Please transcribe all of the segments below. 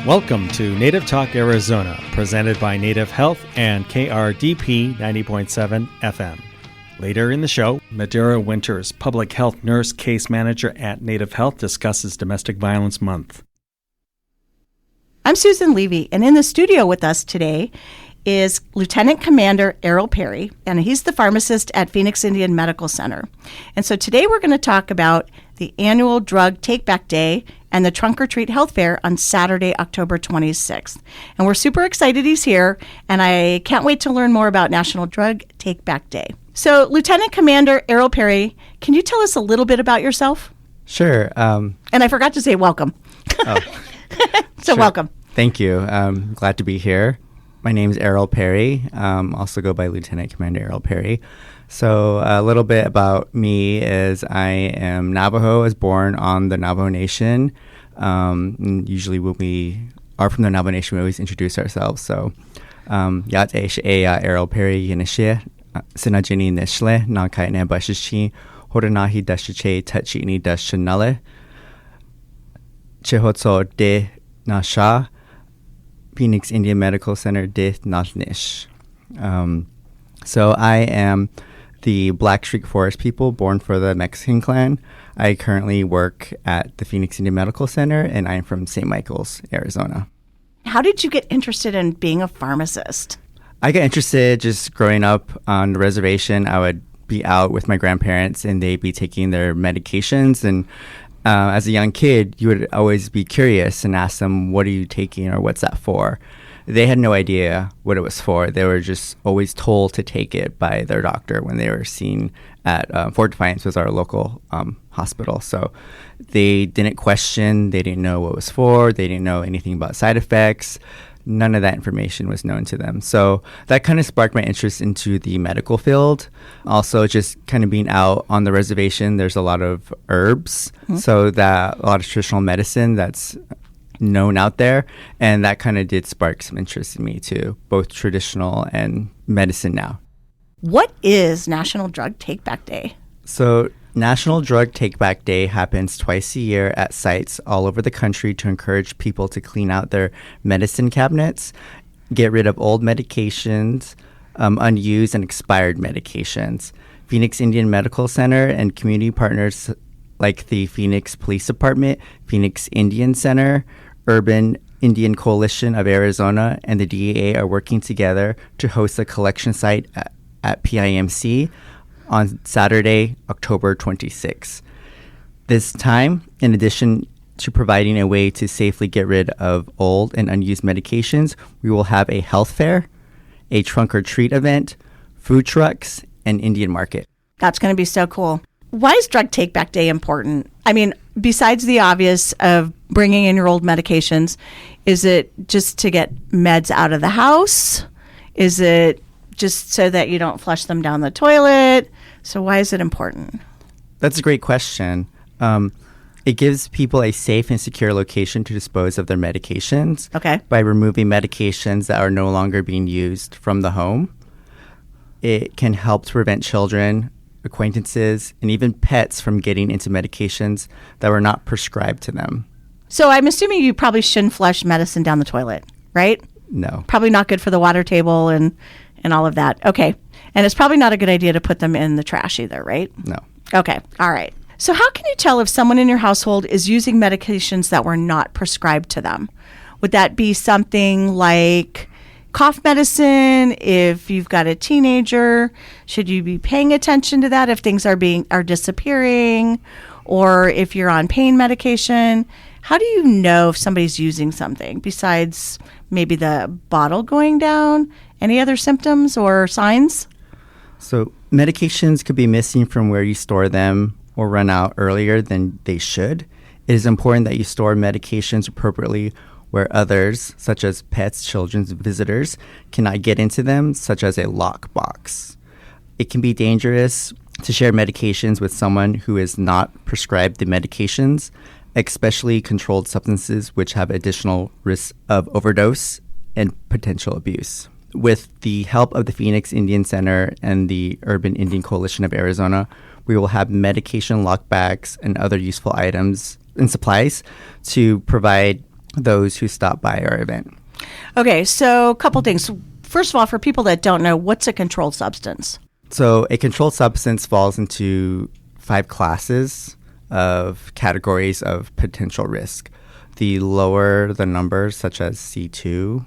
Welcome to Native Talk Arizona, presented by Native Health and KRDP 90.7 FM. Later in the show, Madeira Winters, public health nurse case manager at Native Health, discusses Domestic Violence Month. I'm Susan Levy, and in the studio with us today is Lieutenant Commander Errol Perry, and he's the pharmacist at Phoenix Indian Medical Center. And so today we're going to talk about the annual Drug Take-Back Day and the Trunk or Treat Health Fair on Saturday, October 26th. And we're super excited he's here, and I can't wait to learn more about National Drug Take-Back Day. So, Lieutenant Commander Errol Perry, can you tell us a little bit about yourself? Sure. And I forgot to say welcome. Oh, so sure. Welcome. Thank you. Glad to be here. My name is Errol Perry. Also go by Lieutenant Commander Errol Perry. So a little bit about me is I am Navajo. I was born on the Navajo Nation. And usually when we are from the Navajo Nation, we always introduce ourselves. So Yat Eya Errol Perry Yinishe Sinajini Nishle Nakai Nambashishi Horanahi Dashiche Tachini Dashanale Chehotso De Nasha Phoenix Indian Medical Center De Nashnish. So I am the Black Streak Forest people born for the Mexican clan. I currently work at the Phoenix Indian Medical Center, and I'm from St. Michael's, Arizona. How did you get interested in being a pharmacist? I got interested just growing up on the reservation. I would be out with my grandparents, and they'd be taking their medications. And as a young kid, you would always be curious and ask them, what are you taking or what's that for? They had no idea what it was for. They were just always told to take it by their doctor when they were seen at Fort Defiance, was our local hospital. So they didn't question. They didn't know what it was for. They didn't know anything about side effects. None of that information was known to them. So that kind of sparked my interest into the medical field. Also, just kind of being out on the reservation, there's a lot of herbs. Mm-hmm. So that a lot of traditional medicine that's known out there, and that kind of did spark some interest in me too, both traditional and medicine now. What is National Drug Take-Back Day? So National Drug Take-Back Day happens twice a year at sites all over the country to encourage people to clean out their medicine cabinets, get rid of old medications, unused and expired medications. Phoenix Indian Medical Center and community partners like the Phoenix Police Department, Phoenix Indian Center, Urban Indian Coalition of Arizona, and the DEA are working together to host a collection site at PIMC on Saturday, October 26. This time, in addition to providing a way to safely get rid of old and unused medications, we will have a health fair, a trunk or treat event, food trucks, and Indian market. That's going to be so cool. Why is Drug Take-Back Day important? I mean, besides the obvious of bringing in your old medications, is it just to get meds out of the house? Is it just so that you don't flush them down the toilet? So why is it important? That's a great question. It gives people a safe and secure location to dispose of their medications. Okay. By removing medications that are no longer being used from the home. It can help to prevent children, acquaintances, and even pets from getting into medications that were not prescribed to them. So I'm assuming you probably shouldn't flush medicine down the toilet, right? No. Probably not good for the water table and all of that. Okay. And it's probably not a good idea to put them in the trash either, right? No. Okay. All right. So how can you tell if someone in your household is using medications that were not prescribed to them? Would that be something like cough medicine? If you've got a teenager, should you be paying attention to that if things are disappearing, or if you're on pain medication? How do you know if somebody's using something besides maybe the bottle going down? Any other symptoms or signs? So medications could be missing from where you store them or run out earlier than they should. It is important that you store medications appropriately where others, such as pets, children, and visitors, cannot get into them, such as a lockbox. It can be dangerous to share medications with someone who is not prescribed the medications, especially controlled substances which have additional risks of overdose and potential abuse. With the help of the Phoenix Indian Center and the Urban Indian Coalition of Arizona, we will have medication lockbacks and other useful items and supplies to provide those who stop by our event. Okay, so a couple things. First of all, for people that don't know, what's a controlled substance? So a controlled substance falls into 5 classes of categories of potential risk. The lower the numbers, such as C2,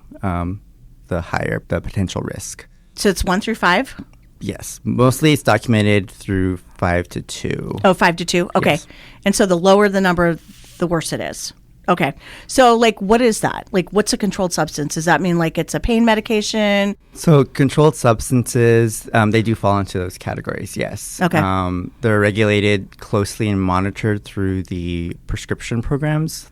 the higher the potential risk. So it's 1 through 5? Yes. Mostly it's documented through 5 to 2. Oh, 5 to 2? Okay. Yes. And so the lower the number, the worse it is. Okay. So, what is that? What's a controlled substance? Does that mean, it's a pain medication? So controlled substances, they do fall into those categories, yes. Okay. They're regulated closely and monitored through the prescription programs.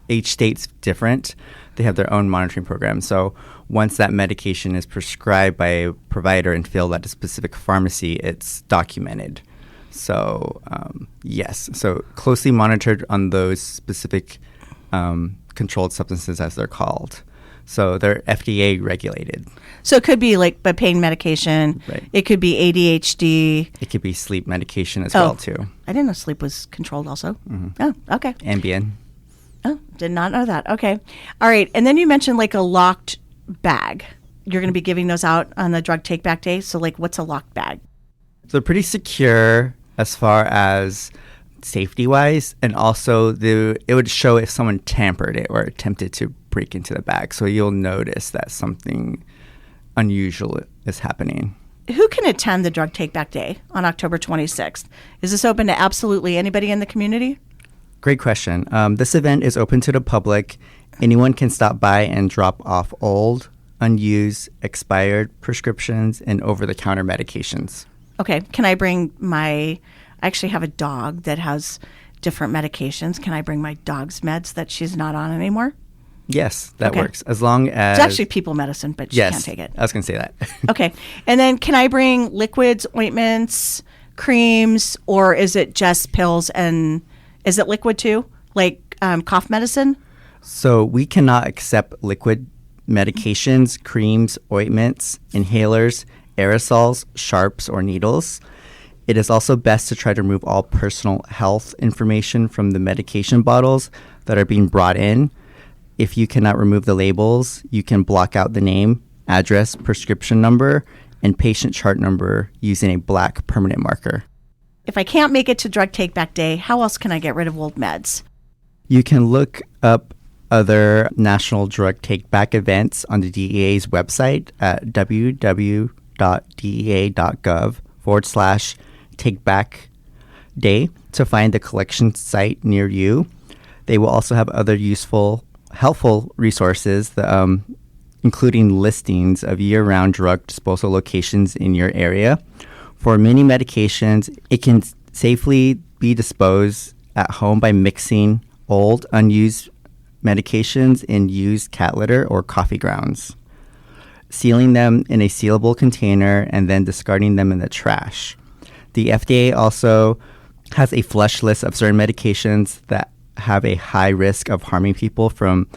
Each state's different. They have their own monitoring program. So once that medication is prescribed by a provider and filled at a specific pharmacy, it's documented. So, yes. So closely monitored on those specific controlled substances, as they're called. So they're FDA regulated. So it could be a pain medication. Right. It could be ADHD. It could be sleep medication as well, too. I didn't know sleep was controlled also. Mm-hmm. Oh, okay. Ambien. Oh, did not know that. Okay. All right. And then you mentioned a locked bag. You're going to be giving those out on the drug take back day. So what's a locked bag? So they're pretty secure as far as safety wise, and also it would show if someone tampered it or attempted to break into the bag. So you'll notice that something unusual is happening. Who can attend the drug take back day on October 26th? Is this open to absolutely anybody in the community? Great question. This event is open to the public. Anyone can stop by and drop off old, unused, expired prescriptions and over-the-counter medications. Okay. Can I bring I actually have a dog that has different medications. Can I bring my dog's meds that she's not on anymore? Yes, that Okay. works. As long as... It's actually people medicine, but she can't take it. I was going to say that. Okay. And then can I bring liquids, ointments, creams, or is it just pills and is it liquid too? Cough medicine? So we cannot accept liquid medications, creams, ointments, inhalers, aerosols, sharps, or needles. It is also best to try to remove all personal health information from the medication bottles that are being brought in. If you cannot remove the labels, you can block out the name, address, prescription number, and patient chart number using a black permanent marker. If I can't make it to drug take back day, how else can I get rid of old meds? You can look up other national drug take back events on the DEA's website at www.dea.gov/takeback day to find the collection site near you. They will also have other helpful resources, including listings of year-round drug disposal locations in your area. For many medications, it can safely be disposed at home by mixing old, unused medications in used cat litter or coffee grounds, sealing them in a sealable container, and then discarding them in the trash. The FDA also has a flush list of certain medications that have a high risk of harming people from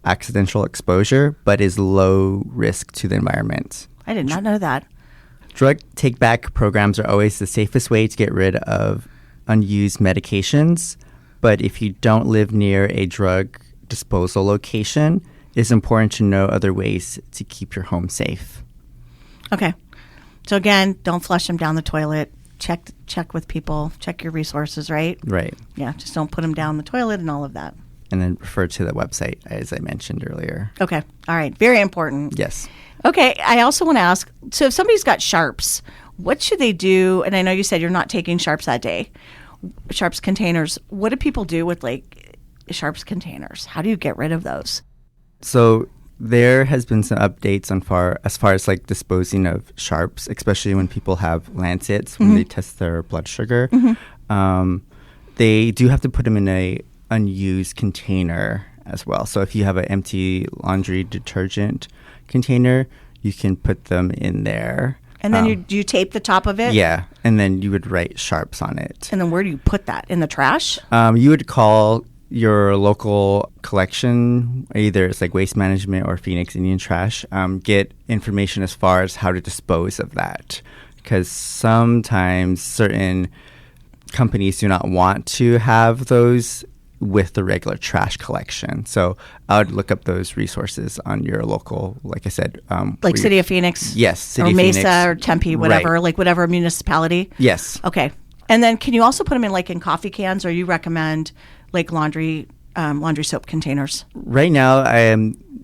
accidental exposure, but is low risk to the environment. I did not know that. Drug take-back programs are always the safest way to get rid of unused medications, but if you don't live near a drug disposal location, it's important to know other ways to keep your home safe. Okay. So again, don't flush them down the toilet. Check with people. Check your resources, right? Right. Yeah, just don't put them down the toilet and all of that. And then refer to the website, as I mentioned earlier. Okay. All right. Very important. Yes. Okay. I also want to ask, so if somebody's got sharps, what should they do? And I know you said you're not taking sharps that day. Sharps containers. What do people do with sharps containers? How do you get rid of those? So there has been some updates as far as disposing of sharps, especially when people have lancets when they test their blood sugar. They do have to put them in a unused container as well. So if you have an empty laundry detergent container, you can put them in there. And then you tape the top of it? Yeah, and then you would write sharps on it. And then where do you put that? In the trash? You would call your local collection, either it's Waste Management or Phoenix Indian Trash, get information as far as how to dispose of that. Because sometimes certain companies do not want to have those with the regular trash collection. So I would look up those resources on your local, like I said. Like City of Phoenix? Yes, City or of Mesa Phoenix. or Tempe, whatever, Right. like whatever municipality? Yes. Okay. And then can you also put them in like in coffee cans, or you recommend like laundry soap containers? Right now,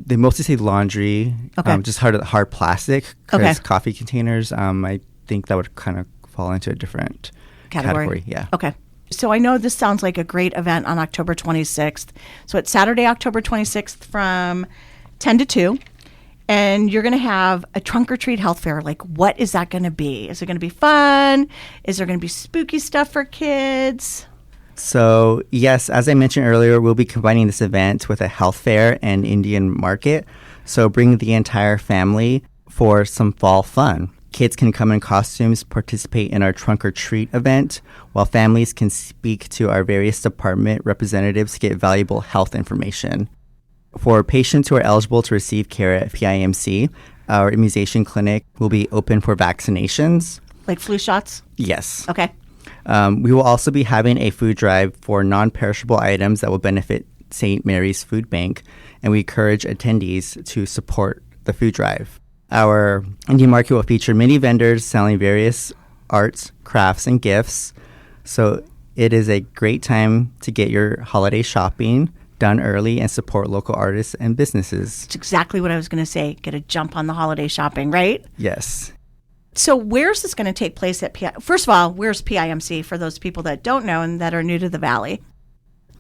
they mostly say laundry, Okay. just hard plastic, because Okay. coffee containers, I think that would kind of fall into a different category. Yeah. Okay. So I know this sounds like a great event on October 26th. So it's Saturday, October 26th from 10 to 2. And you're going to have a trunk or treat health fair. Like, what is that going to be? Is it going to be fun? Is there going to be spooky stuff for kids? So, yes, as I mentioned earlier, we'll be combining this event with a health fair and Indian market. So bring the entire family for some fall fun. Kids can come in costumes, participate in our trunk or treat event, while families can speak to our various department representatives to get valuable health information. For patients who are eligible to receive care at PIMC, our immunization clinic will be open for vaccinations. Like flu shots? Yes. Okay. We will also be having a food drive for non-perishable items that will benefit St. Mary's Food Bank, and we encourage attendees to support the food drive. Our Indian market will feature many vendors selling various arts, crafts, and gifts. So it is a great time to get your holiday shopping done early and support local artists and businesses. It's exactly what I was going to say. Get a jump on the holiday shopping, right? Yes. So where's this going to take place at First of all, where's PIMC for those people that don't know and that are new to the Valley?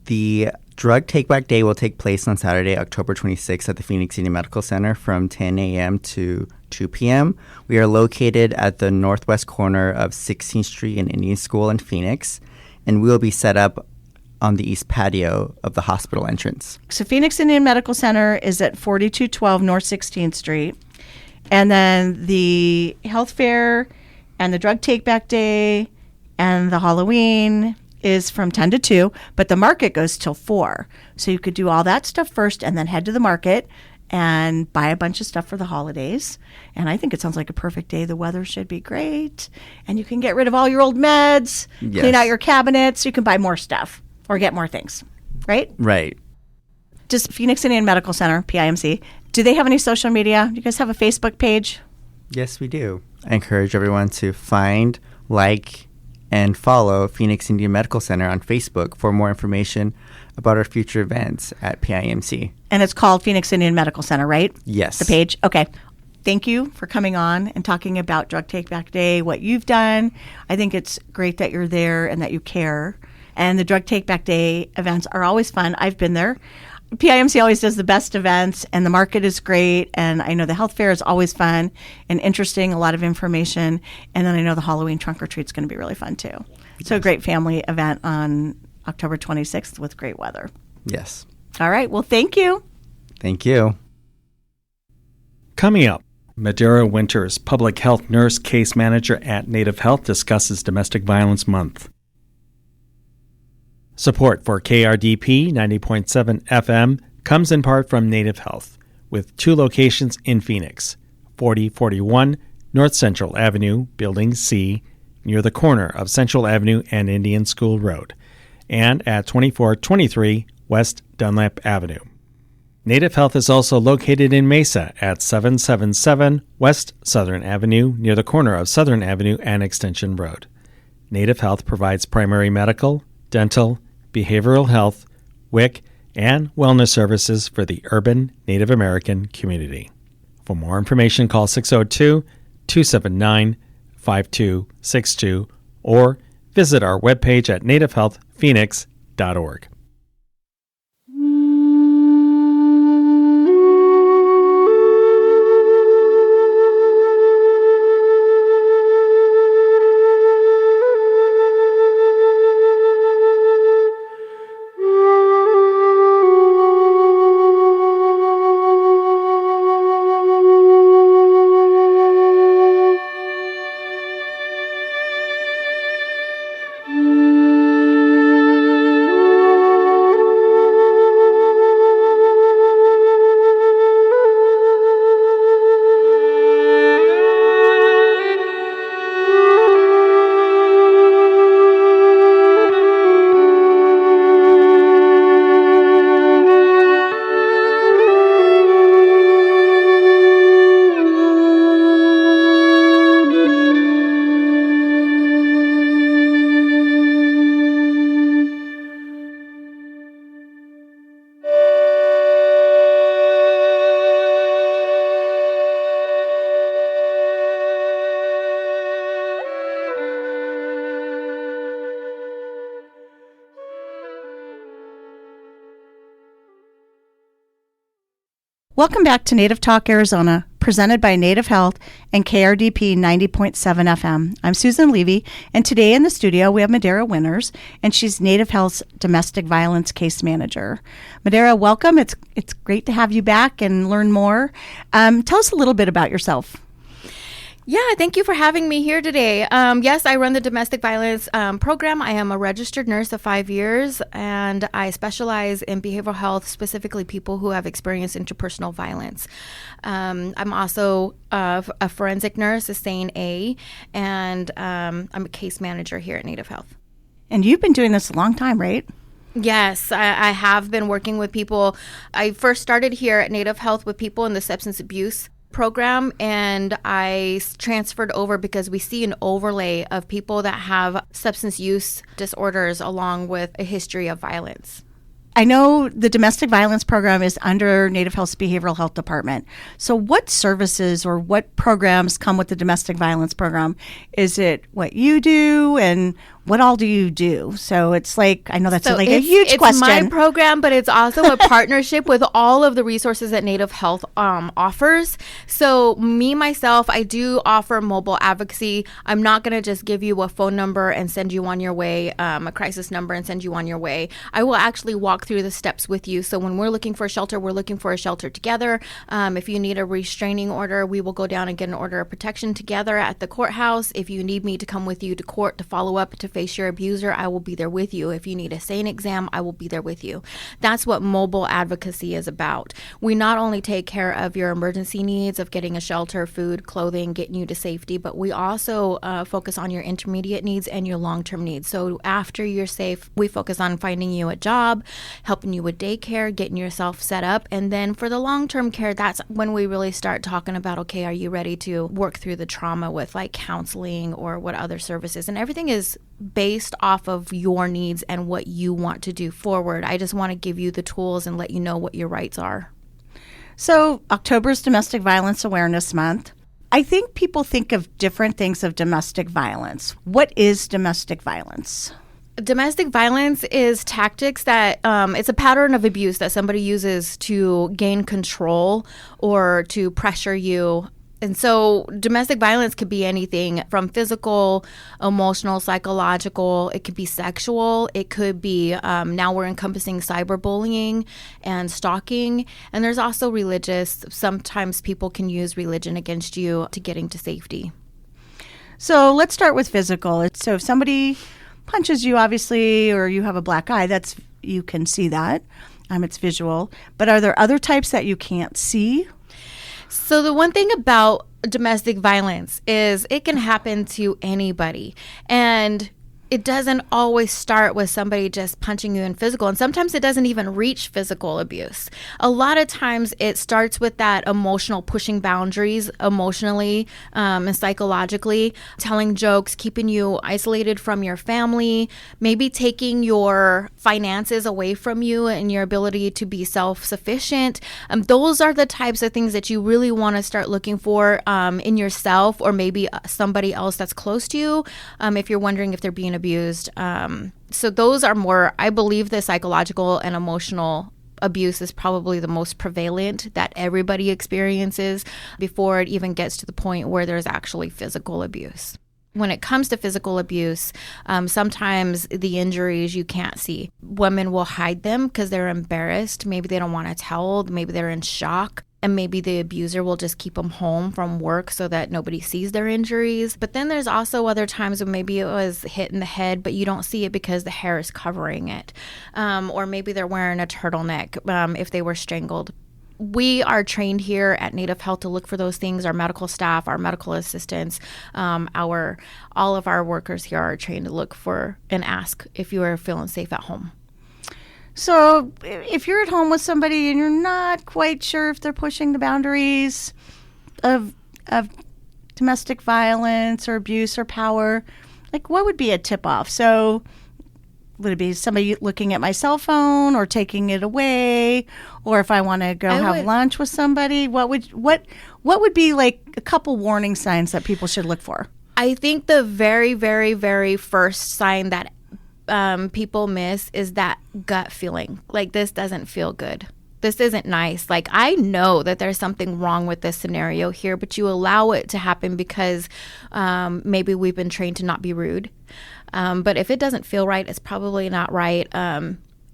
The Drug Take Back Day will take place on Saturday, October 26th at the Phoenix City Medical Center from 10 a.m. to 2 p.m. We are located at the northwest corner of 16th Street and Indian School in Phoenix, and we will be set up on the east patio of the hospital entrance. So Phoenix Indian Medical Center is at 4212 North 16th Street. And then the health fair and the drug take back day and the Halloween is from 10 to 2, but the market goes till 4. So you could do all that stuff first and then head to the market and buy a bunch of stuff for the holidays. And I think it sounds like a perfect day. The weather should be great. And you can get rid of all your old meds, Yes. clean out your cabinets. You can buy more stuff or get more things, right? Right. Just Phoenix Indian Medical Center, PIMC. Do they have any social media? Do you guys have a Facebook page? Yes, we do. I encourage everyone to find, like, and follow Phoenix Indian Medical Center on Facebook for more information about our future events at PIMC. And it's called Phoenix Indian Medical Center, right? Yes. The page? Okay. Thank you for coming on and talking about Drug Take Back Day, what you've done. I think it's great that you're there and that you care. And the Drug Take Back Day events are always fun. I've been there. PIMC always does the best events, and the market is great. And I know the health fair is always fun and interesting, a lot of information. And then I know the Halloween trunk or treat is going to be really fun too. So a great family event on October 26th with great weather. Yes. All right. Well, thank you. Thank you. Coming up, Madeira Winters, public health nurse case manager at Native Health, discusses Domestic Violence Month. Support for KRDP 90.7 FM comes in part from Native Health, with 2 locations in Phoenix, 4041 North Central Avenue, Building C, near the corner of Central Avenue and Indian School Road, and at 2423 West Dunlap Avenue. Native Health is also located in Mesa at 777 West Southern Avenue, near the corner of Southern Avenue and Extension Road. Native Health provides primary medical, dental, behavioral health, WIC, and wellness services for the urban Native American community. For more information, call 602-279-5262 or visit our webpage at nativehealthphoenix.org. Welcome back to Native Talk Arizona, presented by Native Health and KRDP 90.7 FM. I'm Susan Levy, and today in the studio we have Madera Winters, and she's Native Health's domestic violence case manager. Madera, welcome. It's great to have you back and learn more. Tell us a little bit about yourself. Yeah, thank you for having me here today. Yes, I run the domestic violence program. I am a registered nurse of 5 years, and I specialize in behavioral health, specifically people who have experienced interpersonal violence. I'm also a forensic nurse, a SANE A, and I'm a case manager here at Native Health. And you've been doing this a long time, right? Yes, I have been working with people. I first started here at Native Health with people in the substance abuse program, and I transferred over because we see an overlay of people that have substance use disorders along with a history of violence. I know the domestic violence program is under Native Health's behavioral health department. So what services or what programs come with the domestic violence program? Is it what you do, and what all do you do? So it's like, I know that's a huge question. It's my program, but it's also a partnership with all of the resources that Native Health offers. So myself, I do offer mobile advocacy. I'm not going to just give you a phone number and send you on your way, a crisis number and send you on your way. I will actually walk through the steps with you. So when we're looking for a shelter, we're looking for a shelter together. If you need a restraining order, we will go down and get an order of protection together at the courthouse. If you need me to come with you to court to follow up to face your abuser, I will be there with you. If you need a SANE exam, I will be there with you. That's what mobile advocacy is about. We not only take care of your emergency needs of getting a shelter, food, clothing, getting you to safety, but we also focus on your intermediate needs and your long-term needs. So after you're safe, we focus on finding you a job, helping you with daycare, getting yourself set up. And then for the long-term care, that's when we really start talking about, okay, are you ready to work through the trauma with like counseling or what other services? And everything is based off of your needs and what you want to do forward. I just want to give you the tools and let you know what your rights are. So October's Domestic Violence Awareness Month. I think people think of different things of domestic violence. What is domestic violence? Domestic violence is tactics that it's a pattern of abuse that somebody uses to gain control or to pressure you. And so domestic violence could be anything from physical, emotional, psychological. It could be sexual. It could be, now we're encompassing cyberbullying and stalking. And there's also religious. Sometimes people can use religion against you to getting to safety. So let's start with physical. So if somebody punches you, obviously, or you have a black eye, that's, you can see that. It's visual. But are there other types that you can't see? So the one thing about domestic violence is it can happen to anybody. And it doesn't always start with somebody just punching you in physical. And sometimes it doesn't even reach physical abuse. A lot of times it starts with that emotional pushing boundaries emotionally and psychologically, telling jokes, keeping you isolated from your family, maybe taking your finances away from you and your ability to be self-sufficient. Those are the types of things that you really want to start looking for in yourself or maybe somebody else that's close to you if you're wondering if they're being abused. So those are more, I believe the psychological and emotional abuse is probably the most prevalent that everybody experiences before it even gets to the point where there's actually physical abuse. When it comes to physical abuse, sometimes the injuries you can't see. Women will hide them because they're embarrassed. Maybe they don't want to tell. Maybe they're in shock. And maybe the abuser will just keep them home from work so that nobody sees their injuries. But then there's also other times when maybe it was hit in the head, but you don't see it because the hair is covering it. Or maybe they're wearing a turtleneck if they were strangled. We are trained here at Native Health to look for those things. Our medical staff, our medical assistants, all of our workers here are trained to look for and ask if you are feeling safe at home. So if you're at home with somebody and you're not quite sure if they're pushing the boundaries of domestic violence or abuse or power, like what would be a tip-off? So would it be somebody looking at my cell phone or taking it away? Or if I want to go have lunch with somebody, what would be like a couple warning signs that people should look for? I think the very, very, very first sign that people miss is that gut feeling, like this doesn't feel good. this isn't nice. Like, I know that there's something wrong with this scenario here, but you allow it to happen because maybe we've been trained to not be rude. But if it doesn't feel right, it's probably not right.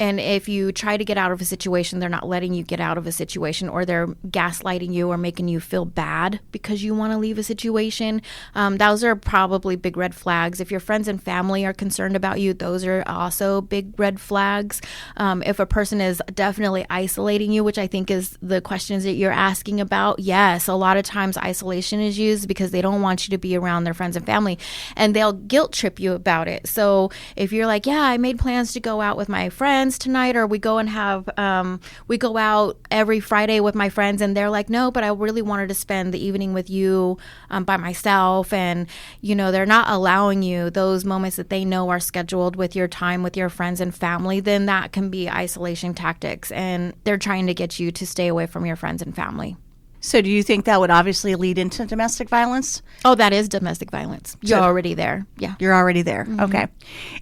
And if you try to get out of a situation, they're not letting you get out of a situation, or they're gaslighting you or making you feel bad because you want to leave a situation. Those are probably big red flags. If your friends and family are concerned about you, those are also big red flags. If a person is definitely isolating you, which I think is the questions that you're asking about, yes, a lot of times isolation is used because they don't want you to be around their friends and family, and they'll guilt trip you about it. So if you're like, yeah, I made plans to go out with my friends tonight, or we go out every Friday with my friends, and they're like, no, but I really wanted to spend the evening with you by myself, and they're not allowing you those moments that they know are scheduled with your time with your friends and family, then that can be isolation tactics, and they're trying to get you to stay away from your friends and family. So do you think that would obviously lead into domestic violence? Oh, that is domestic violence. You're already there. Yeah. You're already there. Mm-hmm. Okay.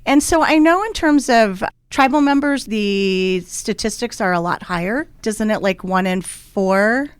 And so I know in terms of tribal members, the statistics are a lot higher. Isn't it like 1 in 4?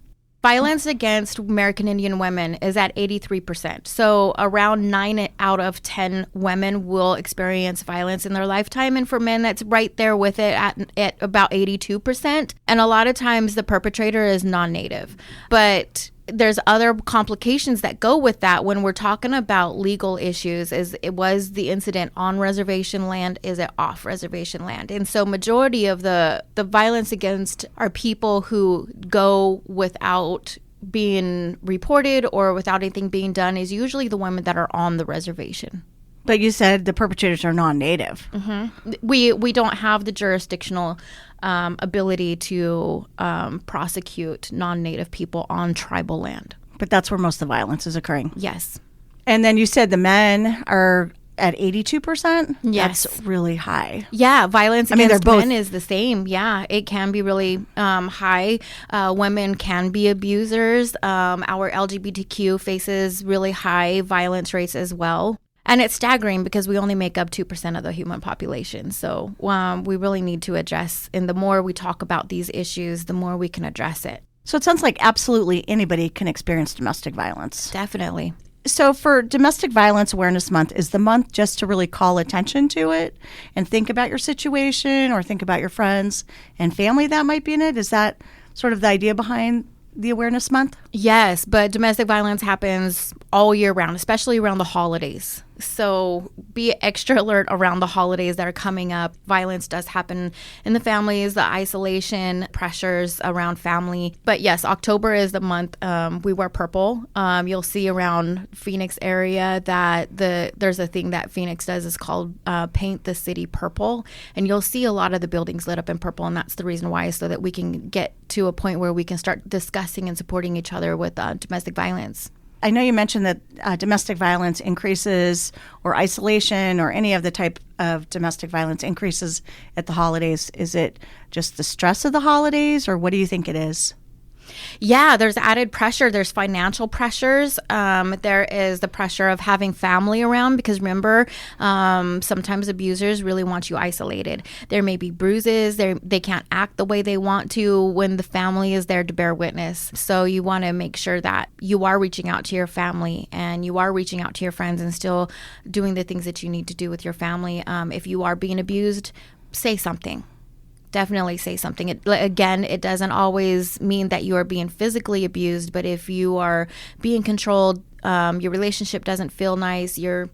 Violence against American Indian women is at 83%. So around 9 out of 10 women will experience violence in their lifetime. And for men, that's right there with it at about 82%. And a lot of times the perpetrator is non-native. But there's other complications that go with that when we're talking about legal issues. Was the incident on reservation land? Is it off reservation land? And so majority of the violence against our people who go without being reported or without anything being done is usually the women that are on the reservation. But you said the perpetrators are non-native. Mm-hmm. We don't have the jurisdictional ability to prosecute non-native people on tribal land. But that's where most of the violence is occurring. Yes. And then you said the men are at 82%? Yes. That's really high. Yeah, violence against both men is the same. Yeah, it can be really high. Women can be abusers. Our LGBTQ faces really high violence rates as well. And it's staggering because we only make up 2% of the human population. So we really need to address, and the more we talk about these issues, the more we can address it. So it sounds like absolutely anybody can experience domestic violence. Definitely. So for Domestic Violence Awareness Month, is the month just to really call attention to it and think about your situation or think about your friends and family that might be in it? Is that sort of the idea behind the Awareness Month? Yes, but domestic violence happens all year round, especially around the holidays. So be extra alert around the holidays that are coming up. Violence does happen in the families, the isolation pressures around family. But yes, October is the month we wear purple. You'll see around Phoenix area that there's a thing that Phoenix does is called Paint the City Purple. And you'll see a lot of the buildings lit up in purple. And that's the reason why, so that we can get to a point where we can start discussing and supporting each other with domestic violence. I know you mentioned that domestic violence increases, or isolation, or any of the type of domestic violence increases at the holidays. Is it just the stress of the holidays, or what do you think it is? Yeah, there's added pressure. There's financial pressures. There is the pressure of having family around, because remember, sometimes abusers really want you isolated. There may be bruises. They can't act the way they want to when the family is there to bear witness. So you want to make sure that you are reaching out to your family and you are reaching out to your friends and still doing the things that you need to do with your family. If you are being abused, say something. Definitely say something. It doesn't always mean that you are being physically abused, but if you are being controlled, your relationship doesn't feel nice, you're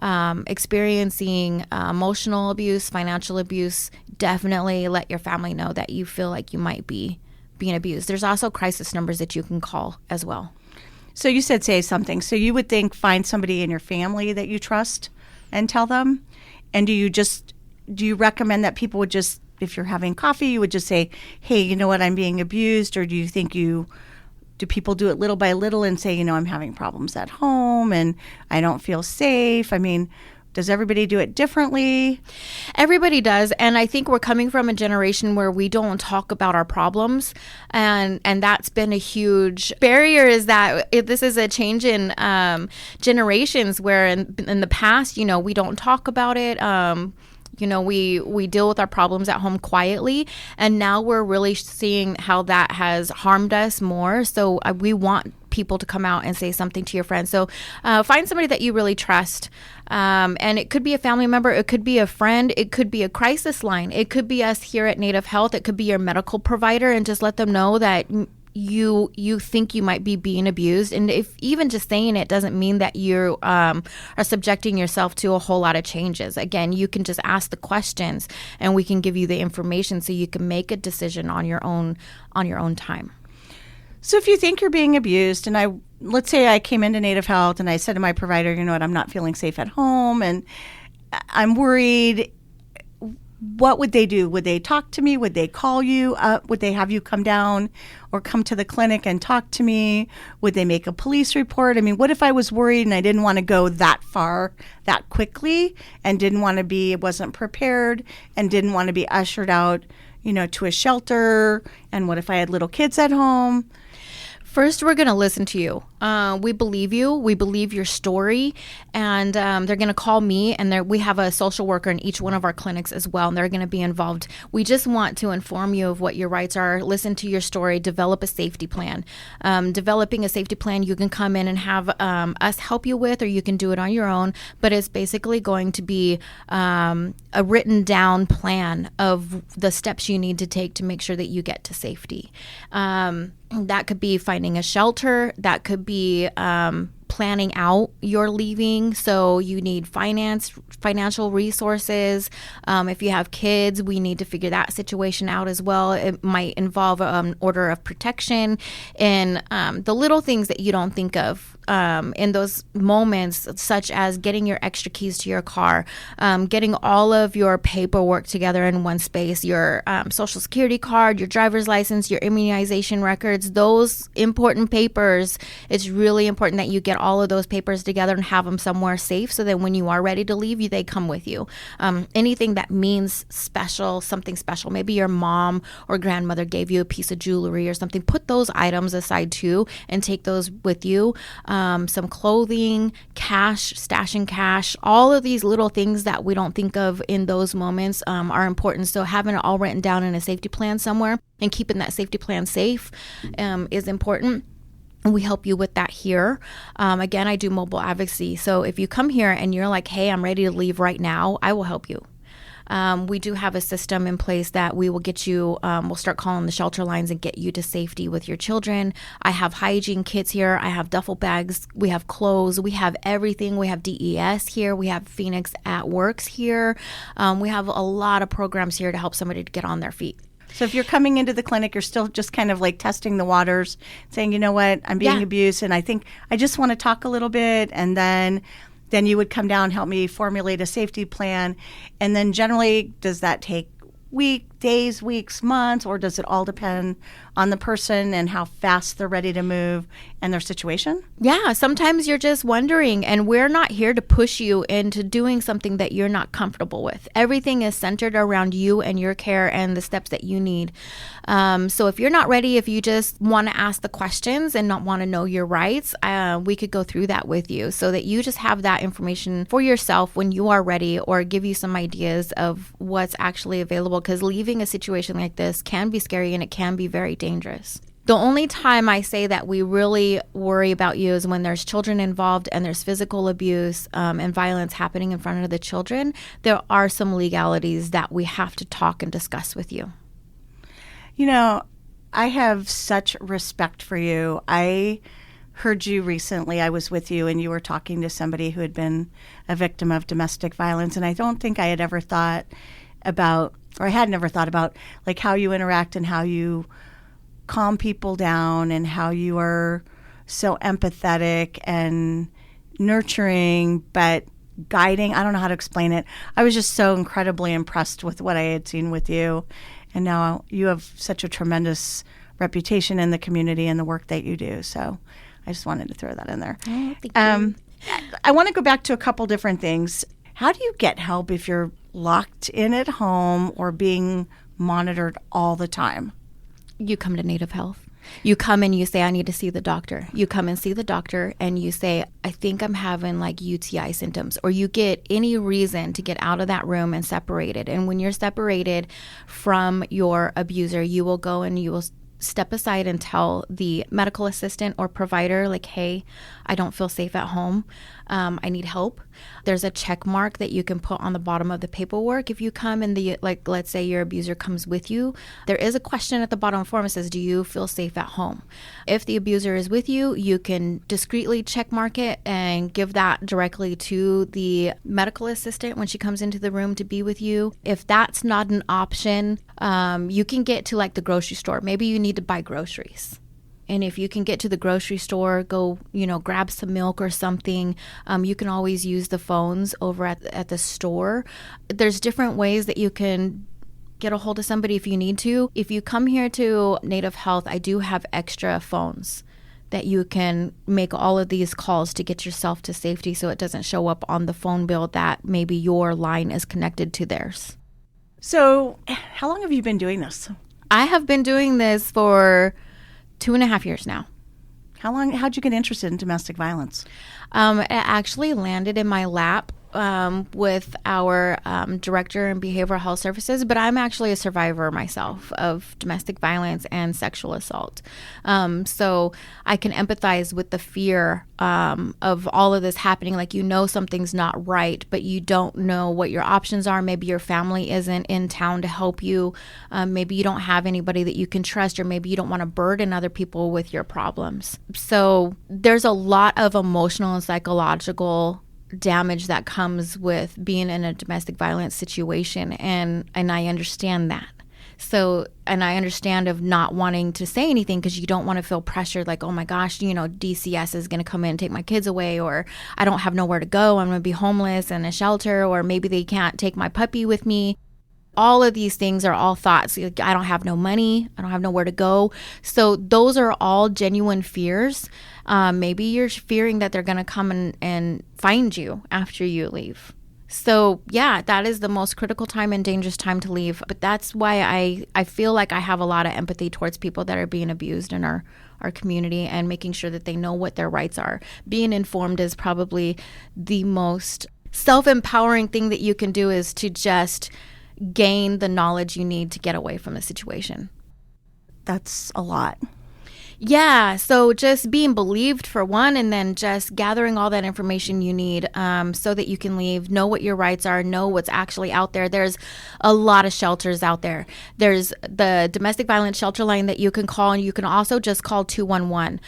experiencing emotional abuse, financial abuse, definitely let your family know that you feel like you might be being abused. There's also crisis numbers that you can call as well. So you said say something. So you would think find somebody in your family that you trust and tell them? And do you recommend that people would just, if you're having coffee, you would just say, hey, you know what, I'm being abused? Or do you think do people do it little by little and say, you know, I'm having problems at home and I don't feel safe? I mean, does everybody do it differently? Everybody does. And I think we're coming from a generation where we don't talk about our problems. And that's been a huge barrier, is that this is a change in generations where in the past, you know, we don't talk about it. You know, we deal with our problems at home quietly, and now we're really seeing how that has harmed us more. So we want people to come out and say something to your friends. So find somebody that you really trust. And it could be a family member. It could be a friend. It could be a crisis line. It could be us here at Native Health. It could be your medical provider, and just let them know that you think you might be being abused. And if even just saying it doesn't mean that you are subjecting yourself to a whole lot of changes. Again, you can just ask the questions and we can give you the information so you can make a decision on your own time. So if you think you're being abused, and let's say I came into Native Health and I said to my provider, you know what, I'm not feeling safe at home and I'm worried, what would they do? Would they talk to me? Would they call you up? Would they have you come down or come to the clinic and talk to me? Would they make a police report? I mean, what if I was worried and I didn't want to go that far that quickly and wasn't prepared and didn't want to be ushered out, you know, to a shelter? And what if I had little kids at home? First, we're going to listen to you. We believe you. We believe your story. And they're going to call me. And we have a social worker in each one of our clinics as well. And they're going to be involved. We just want to inform you of what your rights are, listen to your story, develop a safety plan. Developing a safety plan, you can come in and have us help you with, or you can do it on your own. But it's basically going to be a written down plan of the steps you need to take to make sure that you get to safety. That could be finding a shelter. That could be planning out your leaving. So you need financial resources. If you have kids, we need to figure that situation out as well. It might involve an order of protection and the little things that you don't think of in those moments, such as getting your extra keys to your car, getting all of your paperwork together in one space, your social security card, your driver's license, your immunization records, those important papers. It's really important that you get all of those papers together and have them somewhere safe so that when you are ready to leave, they come with you. Anything that means something special, maybe your mom or grandmother gave you a piece of jewelry or something, put those items aside too and take those with you. Some clothing, cash, stashing cash, all of these little things that we don't think of in those moments are important. So having it all written down in a safety plan somewhere and keeping that safety plan safe is important. And we help you with that here. Again, I do mobile advocacy. So if you come here and you're like, hey, I'm ready to leave right now, I will help you. We do have a system in place that we will get you, we'll start calling the shelter lines and get you to safety with your children. I have hygiene kits here. I have duffel bags. We have clothes. We have everything. We have DES here. We have Phoenix at Works here. We have a lot of programs here to help somebody to get on their feet. So if you're coming into the clinic, you're still just kind of like testing the waters, saying, you know what, I'm being abused, and I think I just want to talk a little bit, and then you would come down, help me formulate a safety plan. And then generally, does that take days, weeks, months, or does it all depend on the person and how fast they're ready to move and their situation? Yeah, sometimes you're just wondering, and we're not here to push you into doing something that you're not comfortable with. Everything is centered around you and your care and the steps that you need. So if you're not ready, if you just want to ask the questions and not want to know your rights, we could go through that with you so that you just have that information for yourself when you are ready, or give you some ideas of what's actually available, because leaving a situation like this can be scary and it can be very dangerous. The only time I say that we really worry about you is when there's children involved and there's physical abuse and violence happening in front of the children. There are some legalities that we have to talk and discuss with you. You know, I have such respect for you. I heard you recently. I was with you and you were talking to somebody who had been a victim of domestic violence. And I don't think I had ever thought about, or I had never thought about, like how you interact and how you calm people down and how you are so empathetic and nurturing, but guiding. I don't know how to explain it. I was just so incredibly impressed with what I had seen with you. And now you have such a tremendous reputation in the community and the work that you do. So I just wanted to throw that in there. Oh, thank you. I want to go back to a couple different things. How do you get help if you're locked in at home or being monitored all the time? You come to Native Health. You come and you say, I need to see the doctor. You come and see the doctor and you say, I think I'm having like UTI symptoms, or you get any reason to get out of that room and separated. And when you're separated from your abuser, you will go and you will step aside and tell the medical assistant or provider, like, hey, I don't feel safe at home. I need help. There's a check mark that you can put on the bottom of the paperwork. If you come and let's say your abuser comes with you, there is a question at the bottom of the form that says, do you feel safe at home? If the abuser is with you, you can discreetly check mark it and give that directly to the medical assistant when she comes into the room to be with you. If that's not an option, you can get to like the grocery store. Maybe you need to buy groceries. And if you can get to the grocery store, go, grab some milk or something. You can always use the phones over at the store. There's different ways that you can get a hold of somebody if you need to. If you come here to Native Health, I do have extra phones that you can make all of these calls to get yourself to safety so it doesn't show up on the phone bill that maybe your line is connected to theirs. So how long have you been doing this? I have been doing this for 2.5 years now. How'd you get interested in domestic violence? It actually landed in my lap with our director in behavioral health services, but I'm actually a survivor myself of domestic violence and sexual assault. So I can empathize with the fear of all of this happening. Like, something's not right, but you don't know what your options are. Maybe your family isn't in town to help you. Maybe you don't have anybody that you can trust, or maybe you don't want to burden other people with your problems. So there's a lot of emotional and psychological damage that comes with being in a domestic violence situation, and I understand that. So, and I understand of not wanting to say anything because you don't want to feel pressured, like, oh my gosh, DCS is going to come in and take my kids away, or I don't have nowhere to go, I'm going to be homeless in a shelter, or maybe they can't take my puppy with me. All of these things are all thoughts. Like, I don't have no money, I don't have nowhere to go. So those are all genuine fears. Maybe you're fearing that they're going to come and find you after you leave. So yeah, that is the most critical time and dangerous time to leave. But that's why I feel like I have a lot of empathy towards people that are being abused in our community, and making sure that they know what their rights are. Being informed is probably the most self-empowering thing that you can do, is to just gain the knowledge you need to get away from the situation. That's a lot. Yeah, so just being believed for one, and then just gathering all that information you need so that you can leave, know what your rights are, know what's actually out there. There's a lot of shelters out there. There's the domestic violence shelter line that you can call, and you can also just call 211.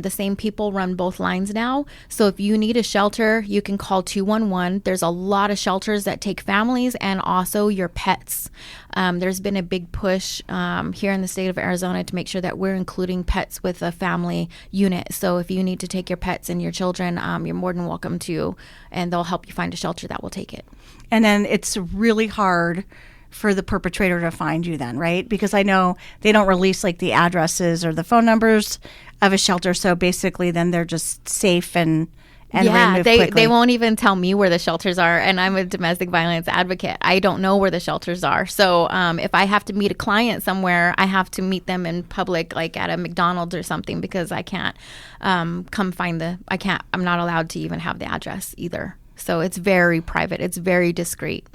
The same people run both lines now. So if you need a shelter, you can call 211. There's a lot of shelters that take families and also your pets. There's been a big push here in the state of Arizona to make sure that we're including pets with a family unit. So if you need to take your pets and your children, you're more than welcome to, and they'll help you find a shelter that will take it. And then it's really hard for the perpetrator to find you then, right? Because I know they don't release like the addresses or the phone numbers of a shelter. So basically then they're just safe and yeah, they won't even tell me where the shelters are, and I'm a domestic violence advocate. I don't know where the shelters are. So if I have to meet a client somewhere, I have to meet them in public, like at a McDonald's or something, because I can't I'm not allowed to even have the address either. So it's very private. It's very discreet.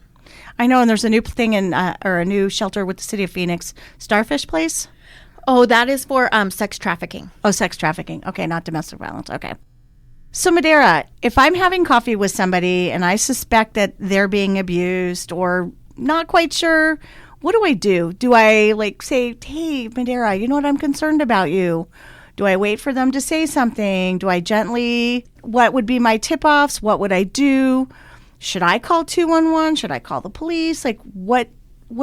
I know, and there's a new thing or a new shelter with the city of Phoenix, Starfish Place. Oh, that is for sex trafficking. Oh, sex trafficking. Okay, not domestic violence. Okay. So, Madera, if I'm having coffee with somebody and I suspect that they're being abused or not quite sure, what do I do? Do I say, hey, Madera, you know what, I'm concerned about you? Do I wait for them to say something? Do I what would be my tip-offs? What would I do? Should I call 211? Should I call the police? What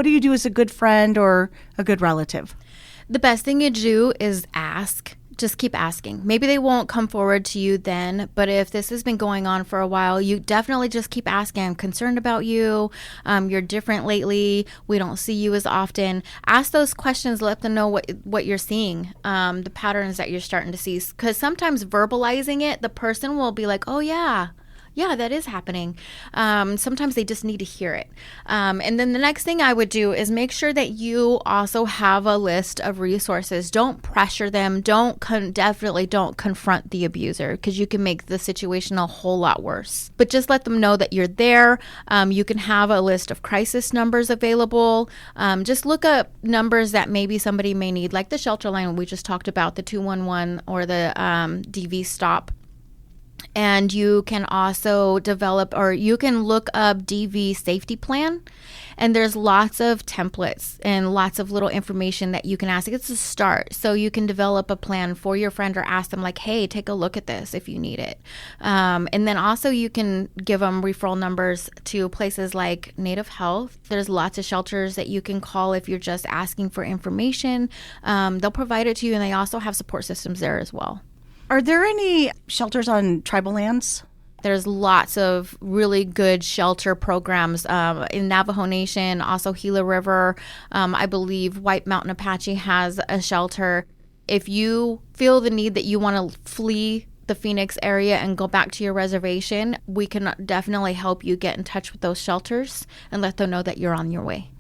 do you do as a good friend or a good relative? The best thing you do is ask. Just keep asking. Maybe they won't come forward to you then, but if this has been going on for a while, you definitely just keep asking. I'm concerned about you. You're different lately. We don't see you as often. Ask those questions. Let them know what you're seeing, the patterns that you're starting to see. Because sometimes verbalizing it, the person will be like, oh, yeah, Yeah, that is happening. Sometimes they just need to hear it. And then the next thing I would do is make sure that you also have a list of resources. Don't pressure them. Definitely don't confront the abuser, because you can make the situation a whole lot worse. But just let them know that you're there. You can have a list of crisis numbers available. Just look up numbers that maybe somebody may need, like the shelter line we just talked about, the 211 or the DV stop. And you can also develop, or you can look up DV safety plan. And there's lots of templates and lots of little information that you can ask. It's a start. So you can develop a plan for your friend, or ask them like, hey, take a look at this if you need it. And then also you can give them referral numbers to places like Native Health. There's lots of shelters that you can call if you're just asking for information. They'll provide it to you, and they also have support systems there as well. Are there any shelters on tribal lands? There's lots of really good shelter programs in Navajo Nation, also Gila River. I believe White Mountain Apache has a shelter. If you feel the need that you want to flee the Phoenix area and go back to your reservation, we can definitely help you get in touch with those shelters and let them know that you're on your way.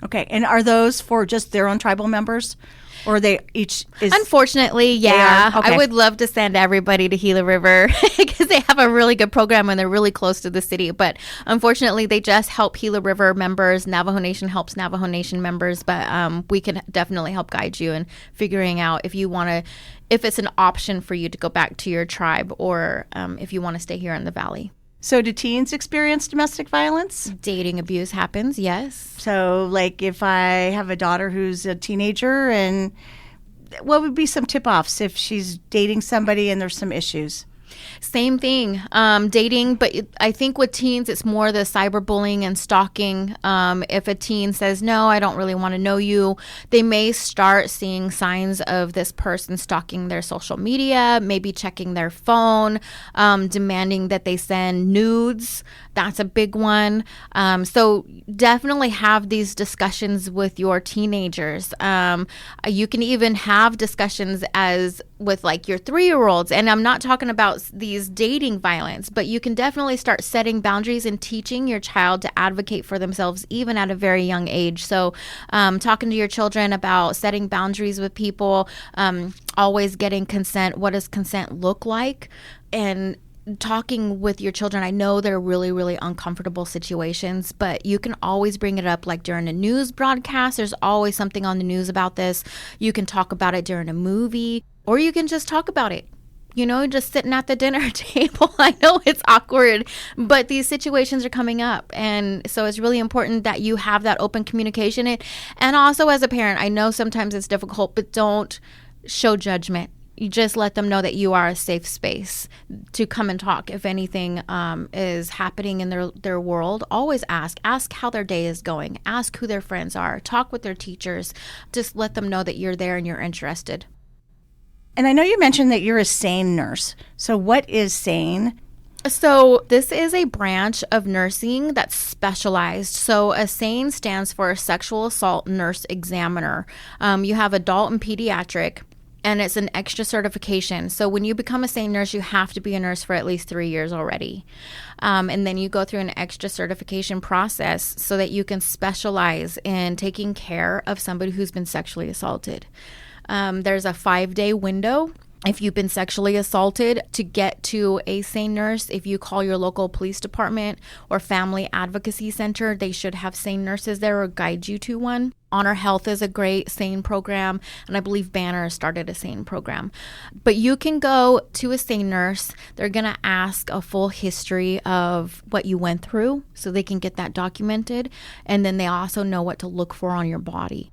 Okay, and are those for just their own tribal members? Or they each is... Unfortunately, yeah. Okay. I would love to send everybody to Gila River because they have a really good program and they're really close to the city. But unfortunately, they just help Gila River members. Navajo Nation helps Navajo Nation members. But we can definitely help guide you in figuring out if you want to, if it's an option for you to go back to your tribe, or if you want to stay here in the valley. So do teens experience domestic violence? Dating abuse happens, yes. So like if I have a daughter who's a teenager, and what would be some tip-offs if she's dating somebody and there's some issues? Same thing, dating, but I think with teens, it's more the cyberbullying and stalking. If a teen says, no, I don't really want to know you, they may start seeing signs of this person stalking their social media, maybe checking their phone, demanding that they send nudes. That's a big one. So definitely have these discussions with your teenagers. You can even have discussions as with like your 3-year-olds. And I'm not talking about these dating violence, but you can definitely start setting boundaries and teaching your child to advocate for themselves even at a very young age. So talking to your children about setting boundaries with people, always getting consent. What does consent look like? And talking with your children. I know they're really, really uncomfortable situations, but you can always bring it up like during a news broadcast. There's always something on the news about this. You can talk about it during a movie, or you can just talk about it, just sitting at the dinner table. I know it's awkward, but these situations are coming up. And so it's really important that you have that open communication. And also as a parent, I know sometimes it's difficult, but don't show judgment. You just let them know that you are a safe space to come and talk. If anything is happening in their world, always ask how their day is going. Ask who their friends are. Talk with their teachers. Just let them know that you're there and you're interested. And I know you mentioned that you're a SANE nurse. So what is SANE? So this is a branch of nursing that's specialized. So a SANE stands for a Sexual Assault Nurse Examiner. You have adult and pediatric. And it's an extra certification. So when you become a SANE nurse, you have to be a nurse for at least 3 years already. And then you go through an extra certification process so that you can specialize in taking care of somebody who's been sexually assaulted. There's a 5-day window if you've been sexually assaulted to get to a SANE nurse. If you call your local police department or family advocacy center, they should have SANE nurses there or guide you to one. Honor Health is a great SANE program, and I believe Banner started a SANE program. But you can go to a SANE nurse. They're going to ask a full history of what you went through so they can get that documented, and then they also know what to look for on your body.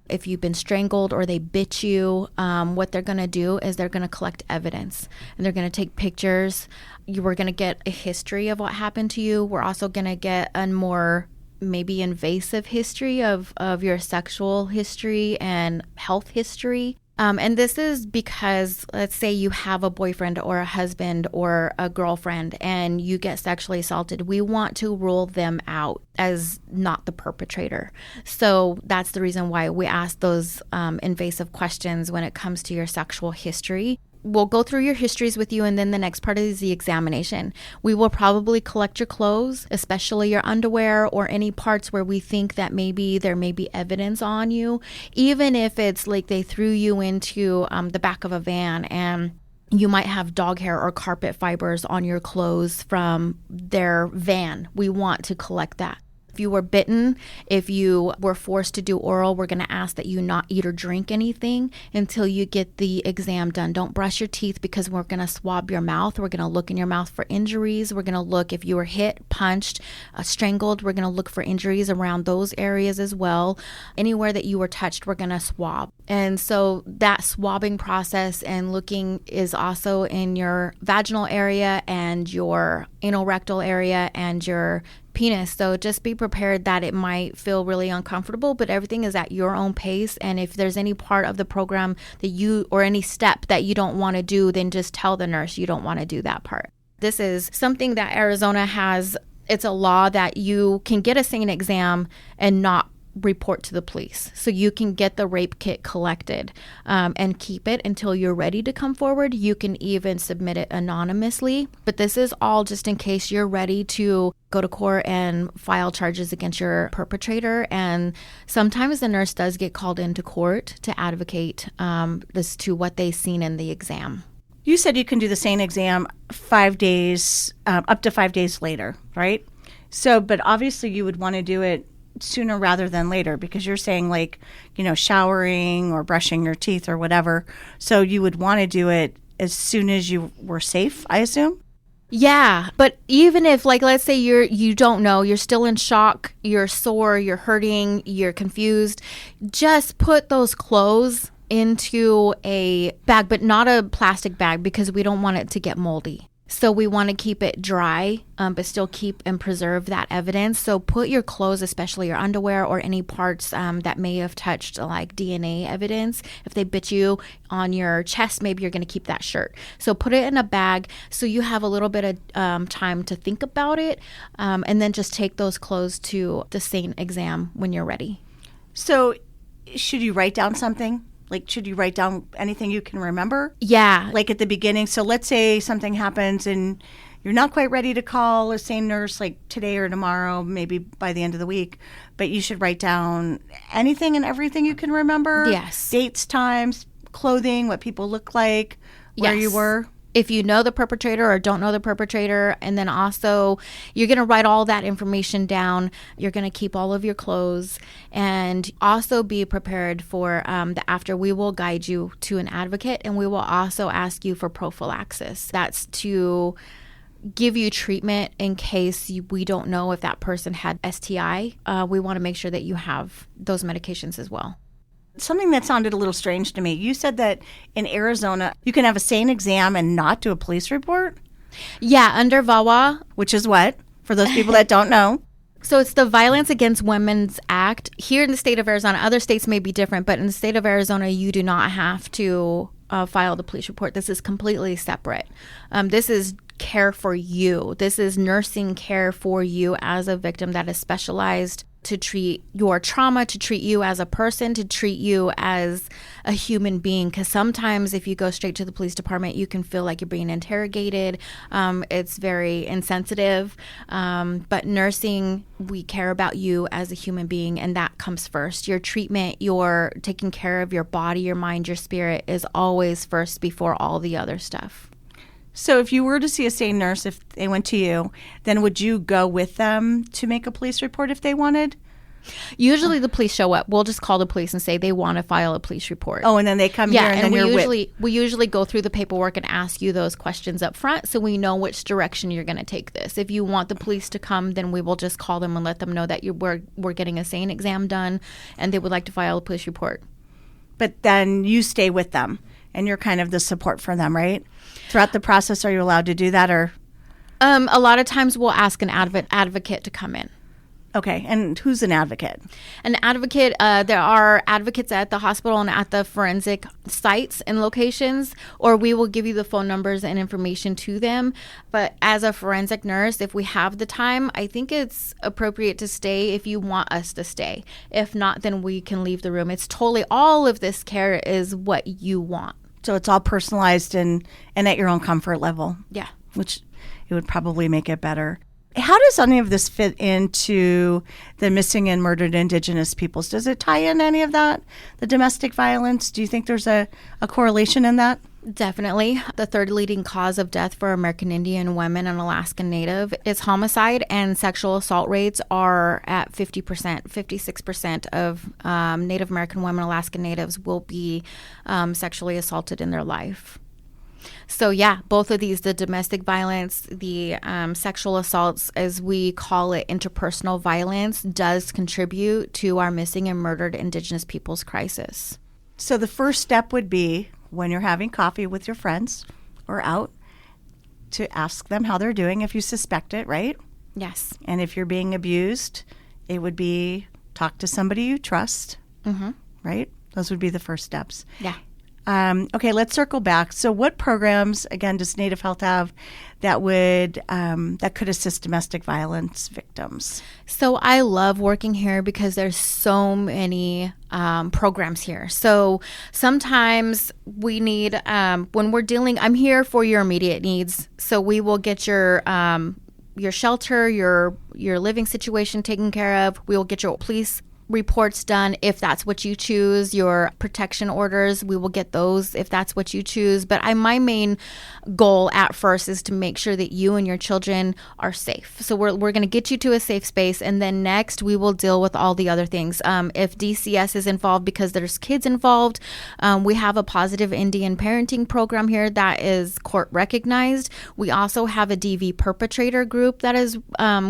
If you've been strangled or they bit you, what they're going to do is they're going to collect evidence, and they're going to take pictures. We're going to get a history of what happened to you. We're also going to get a more maybe invasive history of your sexual history and health history. And this is because, let's say you have a boyfriend or a husband or a girlfriend and you get sexually assaulted. We want to rule them out as not the perpetrator. So that's the reason why we ask those invasive questions when it comes to your sexual history. we'll go through your histories with you, and then the next part is the examination. We will probably collect your clothes, especially your underwear or any parts where we think that maybe there may be evidence on you, even if it's like they threw you into the back of a van and you might have dog hair or carpet fibers on your clothes from their van. We want to collect that. If you were bitten, if you were forced to do oral, we're going to ask that you not eat or drink anything until you get the exam done. Don't brush your teeth because we're going to swab your mouth. We're going to look in your mouth for injuries. We're going to look if you were hit, punched, strangled. We're going to look for injuries around those areas as well. Anywhere that you were touched, we're going to swab. And so that swabbing process and looking is also in your vaginal area and your anal rectal area and your penis. So just be prepared that it might feel really uncomfortable, but everything is at your own pace. And if there's any part of the program that you, or any step that you don't want to do, then just tell the nurse you don't want to do that part. This is something that Arizona has. It's a law that you can get a SANE exam and not report to the police. So you can get the rape kit collected and keep it until you're ready to come forward. You can even submit it anonymously. But this is all just in case you're ready to go to court and file charges against your perpetrator. And sometimes the nurse does get called into court to advocate as to what they've seen in the exam. You said you can do the SANE exam 5 days, up to 5 days later, right? So, but obviously you would want to do it sooner rather than later, because you're saying like, showering or brushing your teeth or whatever. So you would want to do it as soon as you were safe, I assume? Yeah, but even if, like, let's say you don't know, you're still in shock, you're sore, you're hurting, you're confused, just put those clothes into a bag, but not a plastic bag, because we don't want it to get moldy. So we want to keep it dry, but still keep and preserve that evidence. So put your clothes, especially your underwear or any parts that may have touched like DNA evidence. If they bit you on your chest, maybe you're going to keep that shirt. So put it in a bag so you have a little bit of time to think about it, and then just take those clothes to the SANE exam when you're ready. So should you write down something? Like, should you write down anything you can remember? Yeah. Like at the beginning. So let's say something happens and you're not quite ready to call a SANE nurse like today or tomorrow, maybe by the end of the week, but you should write down anything and everything you can remember. Yes. Dates, times, clothing, what people look like, where you were. If you know the perpetrator or don't know the perpetrator, and then also you're going to write all that information down. You're going to keep all of your clothes, and also be prepared for the after. We will guide you to an advocate, and we will also ask you for prophylaxis. That's to give you treatment in case we don't know if that person had STI. We want to make sure that you have those medications as well. Something that sounded a little strange to me. You said that in Arizona, you can have a SANE exam and not do a police report? Yeah, under VAWA. Which is what? For those people that don't know. So it's the Violence Against Women's Act. Here in the state of Arizona, other states may be different, but in the state of Arizona, you do not have to file the police report. This is completely separate. This is care for you. This is nursing care for you as a victim that is specialized to treat your trauma, to treat you as a person, to treat you as a human being. Because sometimes if you go straight to the police department, you can feel like you're being interrogated. It's very insensitive. But nursing, we care about you as a human being, and that comes first. Your treatment, your taking care of your body, your mind, your spirit is always first before all the other stuff. So if you were to see a SANE nurse, if they went to you, then would you go with them to make a police report if they wanted? Usually the police show up. We'll just call the police and say they want to file a police report. Oh, and then they come here and then we usually go through the paperwork and ask you those questions up front so we know which direction you're going to take this. If you want the police to come, then we will just call them and let them know that we're getting a SANE exam done and they would like to file a police report. But then you stay with them and you're kind of the support for them, right? Throughout the process, are you allowed to do that, or? A lot of times we'll ask an advocate to come in. Okay, and who's an advocate? An advocate, there are advocates at the hospital and at the forensic sites and locations, or we will give you the phone numbers and information to them. But as a forensic nurse, if we have the time, I think it's appropriate to stay if you want us to stay. If not, then we can leave the room. It's totally, all of this care is what you want So it's all personalized and at your own comfort level. Yeah. Which it would probably make it better. How does any of this fit into the missing and murdered Indigenous peoples? Does it tie in any of that? The domestic violence? Do you think there's a correlation in that? Definitely. The third leading cause of death for American Indian women and Alaskan Native is homicide, and sexual assault rates are at 50%. 56% of Native American women, Alaskan Natives, will be sexually assaulted in their life. So yeah, both of these, the domestic violence, the sexual assaults, as we call it, interpersonal violence, does contribute to our missing and murdered Indigenous peoples crisis. So the first step would be, when you're having coffee with your friends or out, to ask them how they're doing if you suspect it, right? Yes. And if you're being abused, it would be talk to somebody you trust, right? Those would be the first steps. Yeah. Okay, let's circle back. So what programs, again, does Native Health have that would that could assist domestic violence victims? So I love working here because there's so many programs here. So sometimes we need, when we're dealing, I'm here for your immediate needs. So we will get your shelter, your living situation taken care of. We will get your police reports done if that's what you choose. Your protection orders, we will get those if that's what you choose. But my main goal at first is to make sure that you and your children are safe. So we're going to get you to a safe space, and then next we will deal with all the other things. If DCS is involved because there's kids involved, we have a positive Indian parenting program here that is court recognized. We also have a DV perpetrator group that is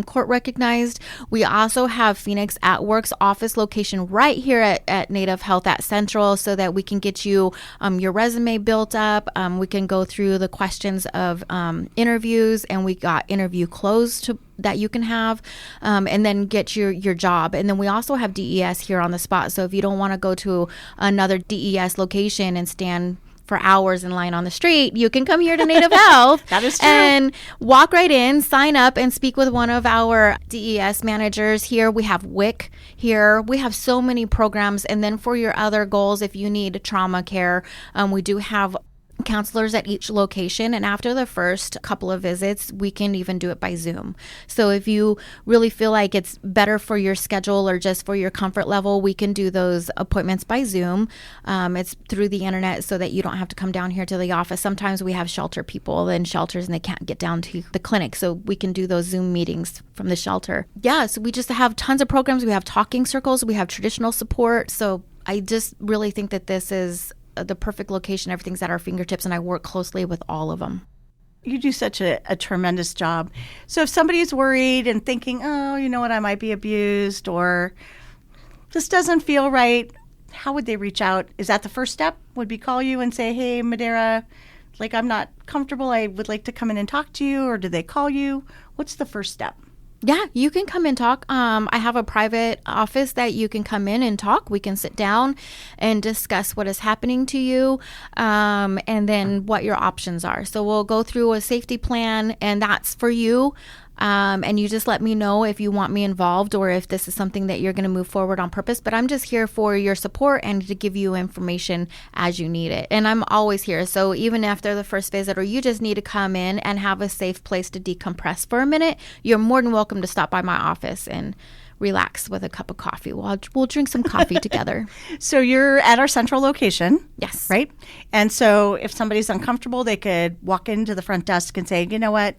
court recognized. We also have Phoenix at Work's office location right here at Native Health at Central, so that we can get you your resume built up. We can go through the questions of interviews, and we got interview closed that you can have, and then get your job. And then we also have DES here on the spot. So if you don't want to go to another DES location and stand for hours in line on the street, you can come here to Native Health. That is true. And walk right in, sign up, and speak with one of our DES managers here. We have WIC here. We have so many programs. And then for your other goals, if you need trauma care, we do have counselors at each location, and after the first couple of visits, we can even do it by Zoom. So if you really feel like it's better for your schedule or just for your comfort level, we can do those appointments by Zoom. It's through the internet, so that you don't have to come down here to the office. Sometimes we have shelter people in shelters and they can't get down to the clinic, so we can do those Zoom meetings from the shelter. Yeah, so we just have tons of programs. We have talking circles, we have traditional support. So I just really think that this is the perfect location. Everything's at our fingertips, and I work closely with all of them. You do such a tremendous job. So if somebody is worried and thinking, oh, you know what, I might be abused, or this doesn't feel right, how would they reach out? Is that the first step? Would we call you and say, hey, Madera, like, I'm not comfortable, I would like to come in and talk to you? Or do they call you? What's the first step? Yeah, you can come and talk. I have a private office that you can come in and talk. We can sit down and discuss what is happening to you, and then what your options are. So we'll go through a safety plan, and that's for you. And you just let me know if you want me involved or if this is something that you're going to move forward on purpose. But I'm just here for your support and to give you information as you need it. And I'm always here. So even after the first visit, or you just need to come in and have a safe place to decompress for a minute, you're more than welcome to stop by my office and relax with a cup of coffee. We'll drink some coffee together. So you're at our central location. Yes. Right? And so if somebody's uncomfortable, they could walk into the front desk and say, you know what,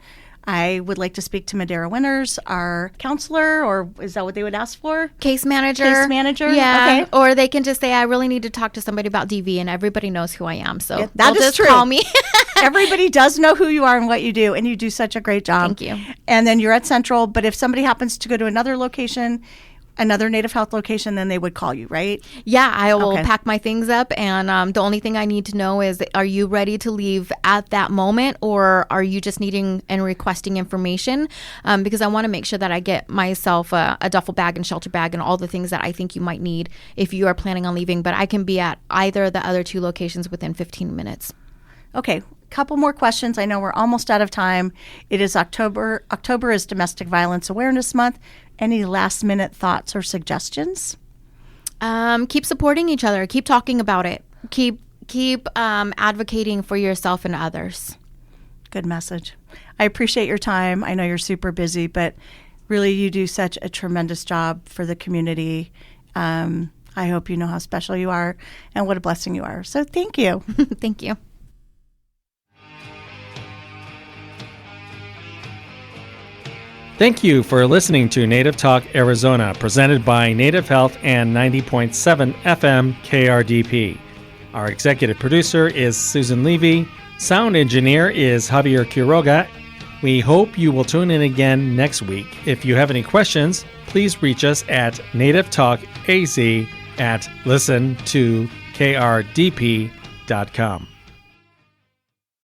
I would like to speak to Madera Winters, our counselor, or is that what they would ask for? Case manager. Case manager? Yeah. Okay. Or they can just say, I really need to talk to somebody about DV, and everybody knows who I am. So Yeah, that they'll is just true. call me. Everybody does know who you are and what you do, and you do such a great job. Thank you. And then you're at Central, but if somebody happens to go to another location, another Native Health location, then they would call you, right? Yeah, I will Okay. pack my things up, and the only thing I need to know is, are you ready to leave at that moment, or are you just needing and requesting information? Because I want to make sure that I get myself a duffel bag and shelter bag and all the things that I think you might need if you are planning on leaving. But I can be at either of the other two locations within 15 minutes. Okay, couple more questions. I know we're almost out of time. It is October. October is Domestic Violence Awareness Month. Any last minute thoughts or suggestions? Keep supporting each other. Keep talking about it. Keep keep advocating for yourself and others. Good message. I appreciate your time. I know you're super busy, but really you do such a tremendous job for the community. I hope you know how special you are and what a blessing you are. So thank you. Thank you. Thank you for listening to Native Talk Arizona, presented by Native Health and 90.7 FM KRDP. Our executive producer is Susan Levy. Sound engineer is Javier Quiroga. We hope you will tune in again next week. If you have any questions, please reach us at nativetalkaz@listen2krdp.com.